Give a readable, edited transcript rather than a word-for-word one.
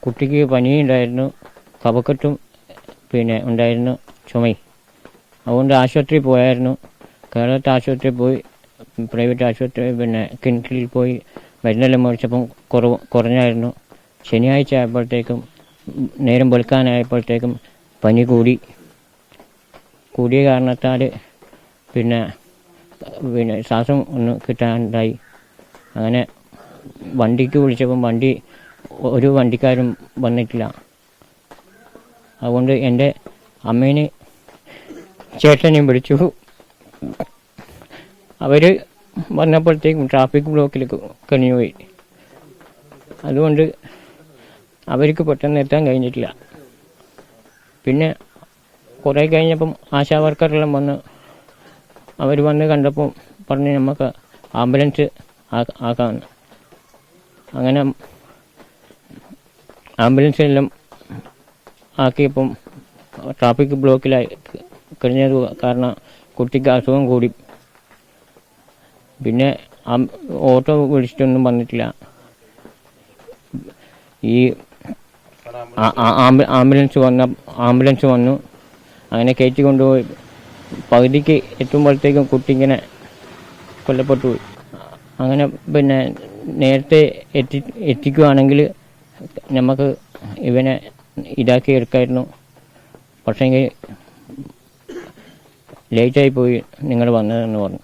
കുട്ടിക്ക് പനിയുണ്ടായിരുന്നു, കഫക്കെട്ടും പിന്നെ ഉണ്ടായിരുന്നു, ചുമയും. അതുകൊണ്ട് ആശുപത്രിയിൽ പോയായിരുന്നു. കേരളത്തെ ആശുപത്രിയിൽ പോയി, പ്രൈവറ്റ് ആശുപത്രി പിന്നെ കിൻഡിലിൽ പോയി മരുന്നെല്ലാം മേടിച്ചപ്പം കുറഞ്ഞായിരുന്നു. ശനിയാഴ്ച ആയപ്പോഴത്തേക്കും നേരം വെളുക്കാനായപ്പോഴത്തേക്കും പനി കൂടിയ കാരണത്താൽ പിന്നെ ശ്വാസം ഒന്ന് കിട്ടാനുണ്ടായി. അങ്ങനെ വണ്ടിക്ക് വിളിച്ചപ്പം ഒരു വണ്ടിക്കാരും വന്നിട്ടില്ല. അതുകൊണ്ട് എൻ്റെ അമ്മേനെ ചേട്ടനെയും വിളിച്ചു. അവർ വന്നപ്പോഴത്തേക്കും ട്രാഫിക് ബ്ലോക്കിൽ കഴിഞ്ഞുപോയി. അതുകൊണ്ട് അവർക്ക് പെട്ടെന്ന് എത്താൻ കഴിഞ്ഞിട്ടില്ല. പിന്നെ കുറേ കഴിഞ്ഞപ്പം ആശാ വർക്കറെല്ലാം അവർ വന്ന് കണ്ടപ്പോൾ പറഞ്ഞ് നമുക്ക് ആംബുലൻസ് ആക്കാമെന്ന്. അങ്ങനെ ആംബുലൻസെല്ലാം ആക്കിയപ്പം ട്രാഫിക് ബ്ലോക്കിലായി കഴിഞ്ഞത് കാരണം കുട്ടിക്ക് അസുഖം കൂടി. പിന്നെ ഓട്ടോ വിളിച്ചിട്ടൊന്നും വന്നിട്ടില്ല. ഈ ആംബുലൻസ് വന്നു. അങ്ങനെ കയറ്റി കൊണ്ടുപോയി. പകുതിക്ക് എത്തുമ്പോഴത്തേക്കും കുട്ടി ഇങ്ങനെ കൊല്ലപ്പെട്ടു പോയി. അങ്ങനെ പിന്നെ നേരത്തെ എത്തിക്കുകയാണെങ്കിൽ നമുക്ക് ഇവനെ ഇതാക്കി എടുക്കായിരുന്നു. പക്ഷേങ്കിൽ ലേറ്റായി പോയി നിങ്ങൾ വന്നതെന്ന് പറഞ്ഞു.